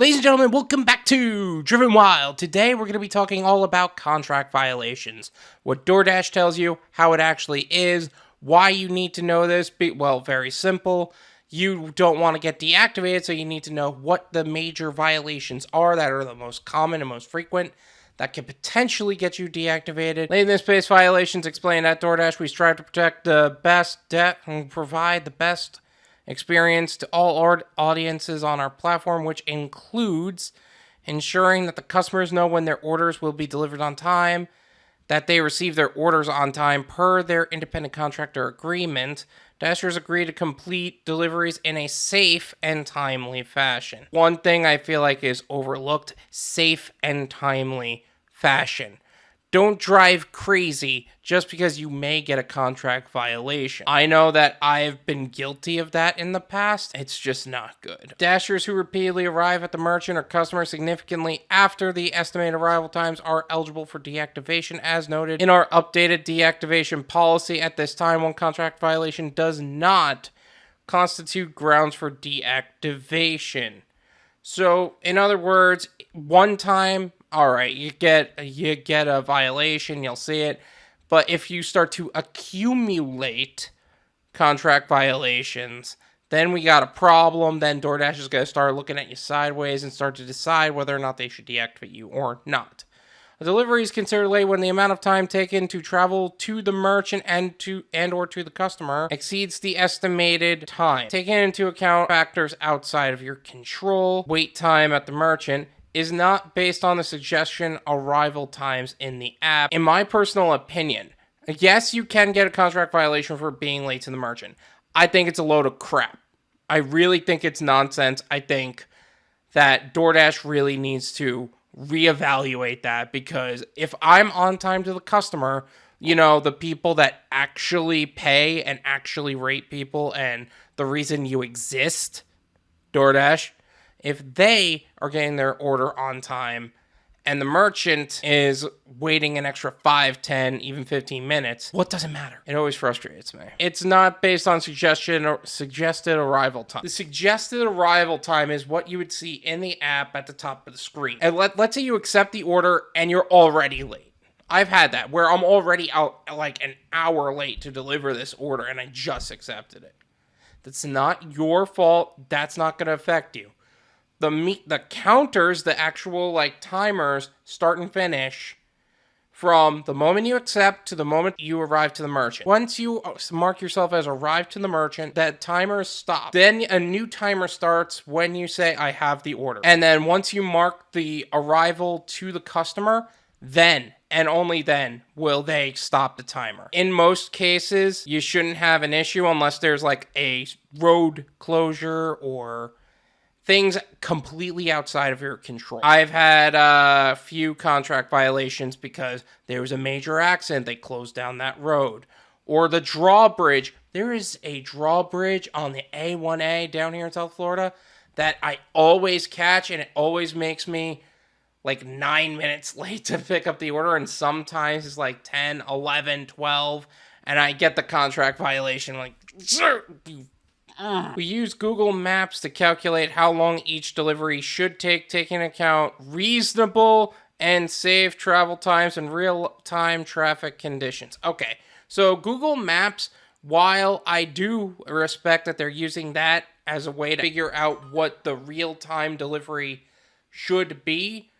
Ladies and gentlemen, welcome back to Driven Wild. Today we're going to be talking all about contract violations. What Doordash tells you, how it actually is, why you need to know this. Well, very simple. You don't want to get deactivated, so you need to know what the major violations are that are the most common and most frequent that can potentially get you deactivated. Lateness-based violations explained at Doordash. We strive to protect the best and provide the best experience to all audiences on our platform, which includes ensuring that the customers know when their orders will be delivered on time, that they receive their orders on time per their independent contractor agreement. Dashers agree to complete deliveries in a safe and timely fashion. One thing I feel like is overlooked: safe and timely fashion. Don't drive crazy just because you may get a contract violation. I know that I've been guilty of that in the past. It's just not good. Dashers who repeatedly arrive at the merchant or customer significantly after the estimated arrival times are eligible for deactivation, as noted in our updated deactivation policy. At this time, one contract violation does not constitute grounds for deactivation. So, in other words, one time, all right, you get a violation, you'll see it. But if you start to accumulate contract violations, then we got a problem. Then Doordash is going to start looking at you sideways and start to decide whether or not they should deactivate you or not. A delivery is considered late when the amount of time taken to travel to the merchant and or to the customer exceeds the estimated time. Taking into account factors outside of your control, wait time at the merchant is not based on the suggestion arrival times in the app. In my personal opinion, yes, you can get a contract violation for being late to the merchant. I think it's a load of crap. I really think it's nonsense. I think that Doordash really needs to reevaluate that, because if I'm on time to the customer, you know, the people that actually pay and actually rate people and the reason you exist, Doordash, if they are getting their order on time and the merchant is waiting an extra 5, 10, even 15 minutes, what does it matter? It always frustrates me. It's not based on suggestion or suggested arrival time. The suggested arrival time is what you would see in the app at the top of the screen. And let's say you accept the order and you're already late. I've had that where I'm already out like an hour late to deliver this order and I just accepted it. That's not your fault. That's not going to affect you. The counters, the actual like timers, start and finish from the moment you accept to the moment you arrive to the merchant. Once you mark yourself as arrived to the merchant, that timer stops. Then a new timer starts when you say, I have the order. And then once you mark the arrival to the customer, then and only then will they stop the timer. In most cases, you shouldn't have an issue unless there's like a road closure or things completely outside of your control. I've had a few contract violations because there was a major accident. They closed down that road. Or the drawbridge. There is a drawbridge on the A1A down here in South Florida that I always catch, and it always makes me like 9 minutes late to pick up the order, and sometimes it's like 10, 11, 12, and I get the contract violation like, sir, you. We use Google Maps to calculate how long each delivery should take, taking into account reasonable and safe travel times and real-time traffic conditions. Okay, so Google Maps, while I do respect that they're using that as a way to figure out what the real-time delivery should be,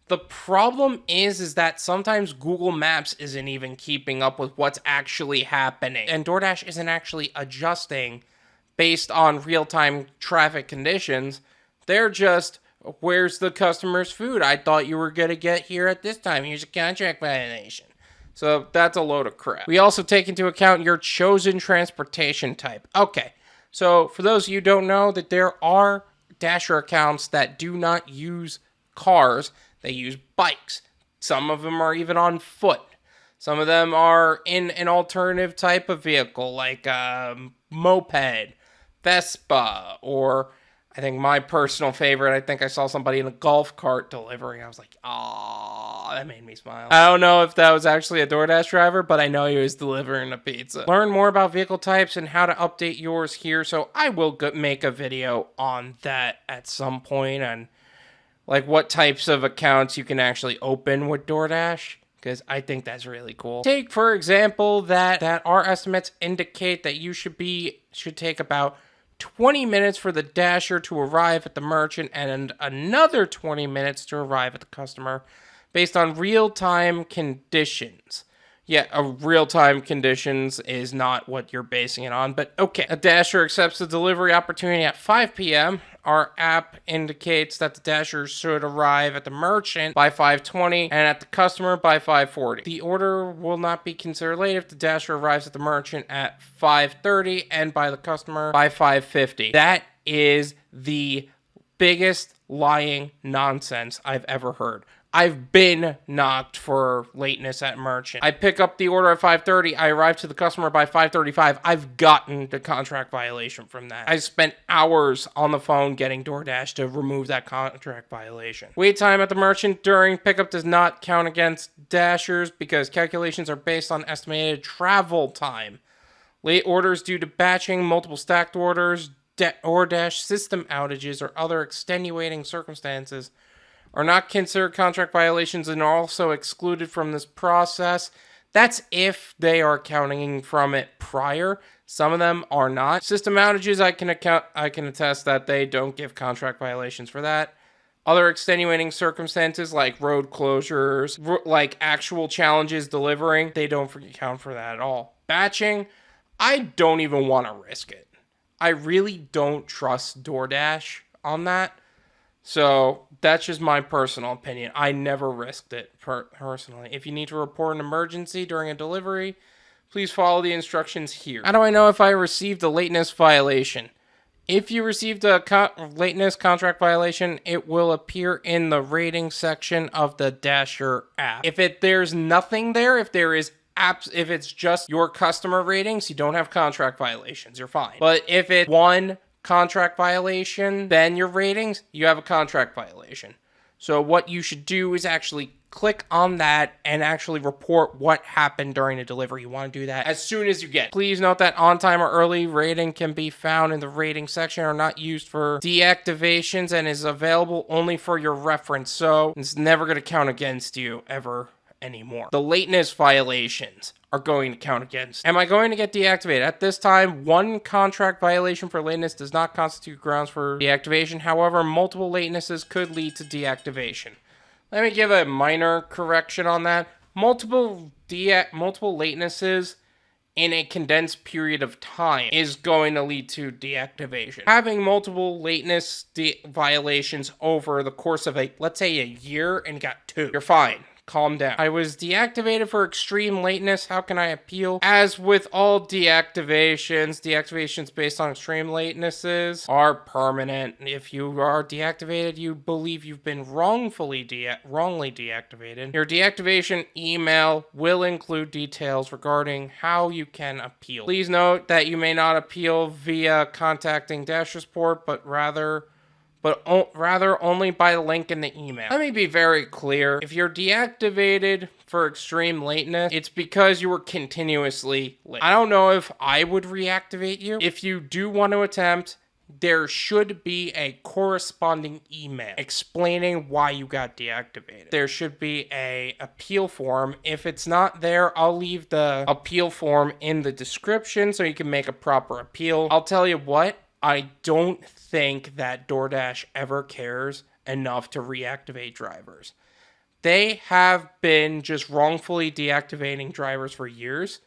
the problem is that sometimes Google Maps isn't even keeping up with what's actually happening. And Doordash isn't actually adjusting based on real-time traffic conditions. They're just, where's the customer's food? I thought you were going to get here at this time. Here's a contract violation. So that's a load of crap. We also take into account your chosen transportation type. Okay, so for those of you who don't know, that there are Dasher accounts that do not use cars. They use bikes. Some of them are even on foot. Some of them are in an alternative type of vehicle, like a moped, Vespa, or I think my personal favorite, I think I saw somebody in a golf cart delivering. I was like, oh, that made me smile. I don't know if that was actually a DoorDash driver, but I know he was delivering a pizza. Learn more about vehicle types and how to update yours here. So I will make a video on that at some point, and like what types of accounts you can actually open with DoorDash, because I think that's really cool. Take, for example, that our estimates indicate that you should take about 20 minutes for the dasher to arrive at the merchant and another 20 minutes to arrive at the customer based on real-time conditions. Yeah, real-time conditions is not what you're basing it on, but okay. A dasher accepts the delivery opportunity at 5 p.m. Our app indicates that the dasher should arrive at the merchant by 5:20 and at the customer by 5:40. The order will not be considered late if the dasher arrives at the merchant at 5:30 and by the customer by 5:50. That is the biggest lying nonsense I've ever heard. I've been knocked for lateness at merchant. I pick up the order at 5:30. I arrive to the customer by 5:35. I've gotten the contract violation from that. I spent hours on the phone getting DoorDash to remove that contract violation. Wait time at the merchant during pickup does not count against dashers because calculations are based on estimated travel time. Late orders due to batching, multiple stacked orders, DoorDash system outages, or other extenuating circumstances are not considered contract violations and are also excluded from this process. That's if they are counting from it prior. Some of them are not. System outages, I can attest that they don't give contract violations for that. Other extenuating circumstances like road closures, like actual challenges delivering, they don't count for that at all. Batching, I don't even want to risk it. I really don't trust DoorDash on that. So that's just my personal opinion. I never risked it personally. If you need to report an emergency during a delivery, please follow the instructions here. How do I know if I received a lateness violation? If you received a lateness contract violation, it will appear in the rating section of the Dasher app. If there's nothing there, if it's just your customer ratings, you don't have contract violations, you're fine. But if it's one contract violation, then your ratings, you have a contract violation. So what you should do is actually click on that and actually report what happened during the delivery. You want to do that as soon as you get it. Please note that on time or early rating can be found in the rating section, are not used for deactivations, and is available only for your reference. So it's never going to count against you ever anymore. The lateness violations are going to count against. Am I going to get deactivated? At this time, one contract violation for lateness does not constitute grounds for deactivation. However, multiple latenesses could lead to deactivation. Let me give a minor correction on that. Multiple latenesses in a condensed period of time is going to lead to deactivation. Having multiple lateness violations over the course of let's say a year and got 2, you're fine. Calm down. I was deactivated for extreme lateness. How can I appeal? As with all deactivations based on extreme latenesses are permanent. If you are deactivated, you believe you've been wrongly deactivated. Your deactivation email will include details regarding how you can appeal. Please note that you may not appeal via contacting Dasher support, but rather only by the link in the email. Let me be very clear. If you're deactivated for extreme lateness, it's because you were continuously late. I don't know if I would reactivate you. If you do want to attempt, there should be a corresponding email explaining why you got deactivated. There should be an appeal form. If it's not there, I'll leave the appeal form in the description so you can make a proper appeal. I'll tell you what, I don't think that DoorDash ever cares enough to reactivate drivers. They have been just wrongfully deactivating drivers for years,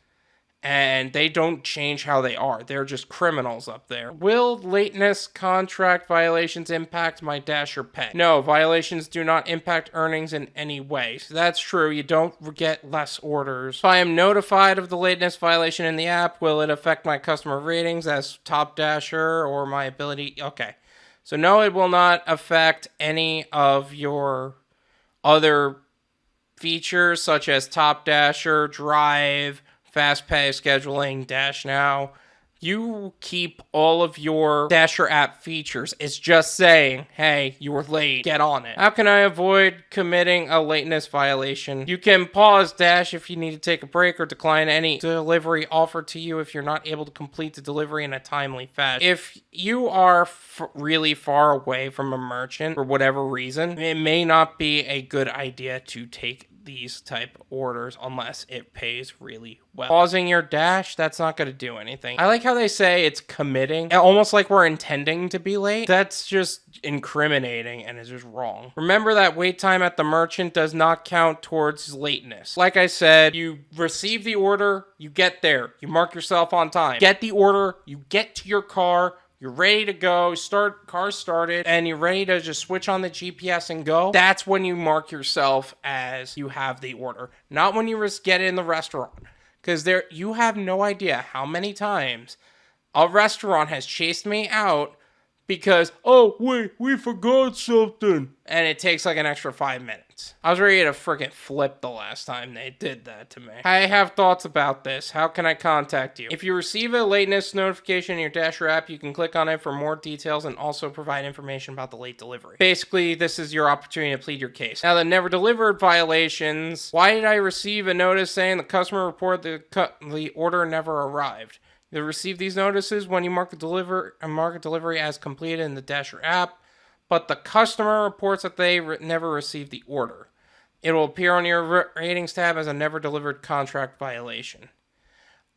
and they don't change how they are. They're just criminals up there. Will lateness contract violations impact my Dasher pay? No, violations do not impact earnings in any way. So that's true. You don't get less orders. If I am notified of the lateness violation in the app, will it affect my customer ratings as top Dasher or my ability? Okay. So no, it will not affect any of your other features such as top Dasher, Drive, Fast Pay scheduling, Dash Now. You keep all of your Dasher app features. It's just saying, hey, you were late, get on it. How can I avoid committing a lateness violation? You can pause Dash if you need to take a break or decline any delivery offered to you if you're not able to complete the delivery in a timely fashion. If you are really far away from a merchant for whatever reason, it may not be a good idea to take these type of orders unless it pays really well. Pausing your Dash, that's not going to do anything. I like how they say it's committing, almost like we're intending to be late. That's just incriminating and is just wrong. Remember that wait time at the merchant does not count towards lateness. Like I said, you receive the order, you get there, you mark yourself on time. Get the order, you get to your car, you're ready to go, car started, and you're ready to just switch on the GPS and go. That's when you mark yourself as you have the order, not when you get in the restaurant. Because you have no idea how many times a restaurant has chased me out because, oh, wait, we forgot something. And it takes like an extra 5 minutes. I was ready to freaking flip the last time they did that to me. I have thoughts about this. How can I contact you? If you receive a lateness notification in your Dasher app, you can click on it for more details and also provide information about the late delivery. Basically, this is your opportunity to plead your case. Now, the never delivered violations. Why did I receive a notice saying the customer reported the order never arrived? You'll receive these notices when you mark a delivery as completed in the Dasher app, but the customer reports that they never received the order. It will appear on your ratings tab as a never delivered contract violation.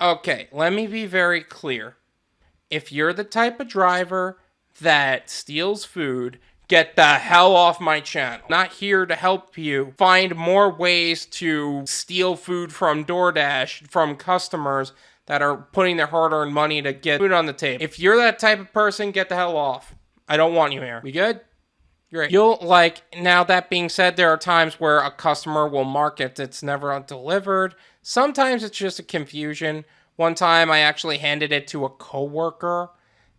Okay, let me be very clear. If you're the type of driver that steals food, get the hell off my channel. I'm not here to help you find more ways to steal food from DoorDash, from customers that are putting their hard-earned money to get food on the table. If you're that type of person, get the hell off. I don't want you here. We good? Great. Now that being said, there are times where a customer will mark it's never delivered. Sometimes it's just a confusion. One time I actually handed it to a coworker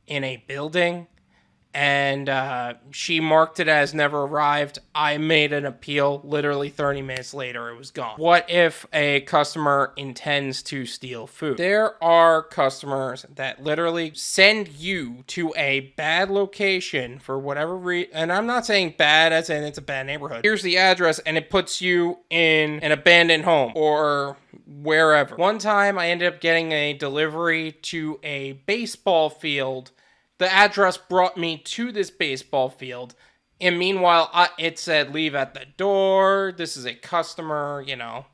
in a building, and she marked it as never arrived. I made an appeal. Literally 30 minutes later, it was gone. What if a customer intends to steal food? There are customers that literally send you to a bad location for whatever reason. And I'm not saying bad as in it's a bad neighborhood. Here's the address, and it puts you in an abandoned home or wherever. One time, I ended up getting a delivery to a baseball field. The address brought me to this baseball field, and meanwhile, it said leave at the door, this is a customer,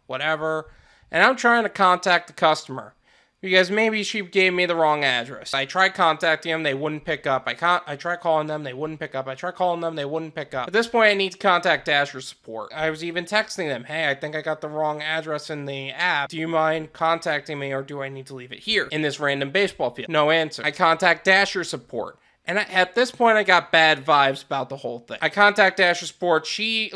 whatever. And I'm trying to contact the customer, because maybe she gave me the wrong address. I tried contacting them, they wouldn't pick up. I tried calling them, they wouldn't pick up. I tried calling them, they wouldn't pick up. At this point, I need to contact Dasher support. I was even texting them, hey, I think I got the wrong address in the app. Do you mind contacting me, or do I need to leave it here in this random baseball field? No answer. I contact Dasher support. And at this point, I got bad vibes about the whole thing. I contact Dasher Support. She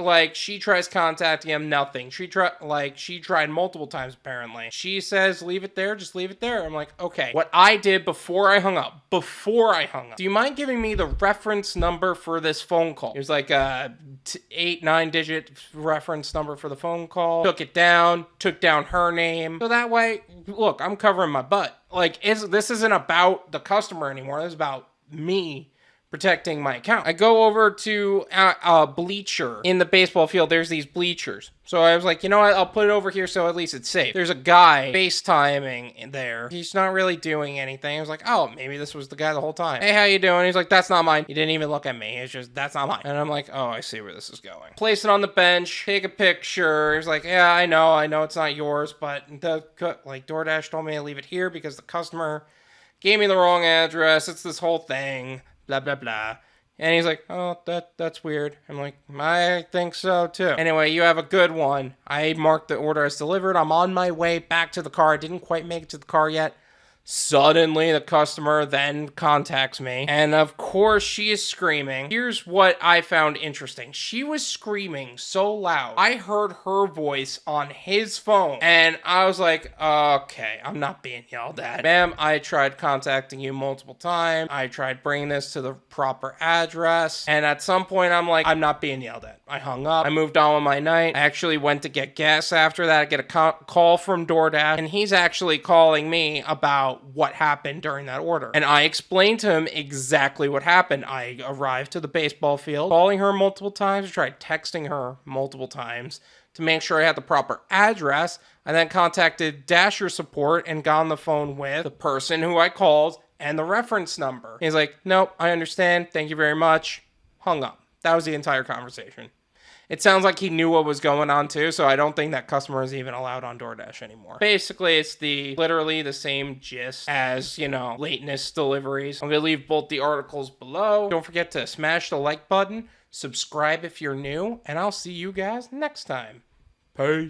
tries contacting him, nothing. She tried multiple times, apparently. She says, leave it there, just leave it there. I'm like, okay. What I did before I hung up, do you mind giving me the reference number for this phone call? It was like a 8-9 digit reference number for the phone call. Took it down, took down her name. So that way, look, I'm covering my butt. This isn't about the customer anymore. This is about me protecting my account. I go over to a bleacher in the baseball field. There's these bleachers. So I was like, you know what? I'll put it over here so at least it's safe. There's a guy FaceTiming in there. He's not really doing anything. I was like, oh, maybe this was the guy the whole time. Hey, how you doing? He's like, that's not mine. He didn't even look at me. It's just, that's not mine. And I'm like, oh, I see where this is going. Place it on the bench, take a picture. He's like, yeah, I know it's not yours, but DoorDash told me to leave it here because the customer gave me the wrong address. It's this whole thing. Blah, blah, blah. And he's like, oh, that's weird. I'm like, I think so, too. Anyway, you have a good one. I marked the order as delivered. I'm on my way back to the car. I didn't quite make it to the car yet. Suddenly, the customer then contacts me. And of course, she is screaming. Here's what I found interesting. She was screaming so loud. I heard her voice on his phone. And I was like, okay, I'm not being yelled at. Ma'am, I tried contacting you multiple times. I tried bringing this to the proper address. And at some point, I'm like, I'm not being yelled at. I hung up. I moved on with my night. I actually went to get gas after that. I get a call from DoorDash. And he's actually calling me about about what happened during that order. And I explained to him exactly what happened. I arrived to the baseball field, calling her multiple times, tried texting her multiple times to make sure I had the proper address. I then contacted Dasher support and got on the phone with the person who I called and the reference number. He's like, nope, I understand. Thank you very much. Hung up. That was the entire conversation. It sounds like he knew what was going on too, so I don't think that customer is even allowed on DoorDash anymore. Basically, it's literally the same gist as, lateness deliveries. I'm going to leave both the articles below. Don't forget to smash the like button, subscribe if you're new, and I'll see you guys next time. Peace.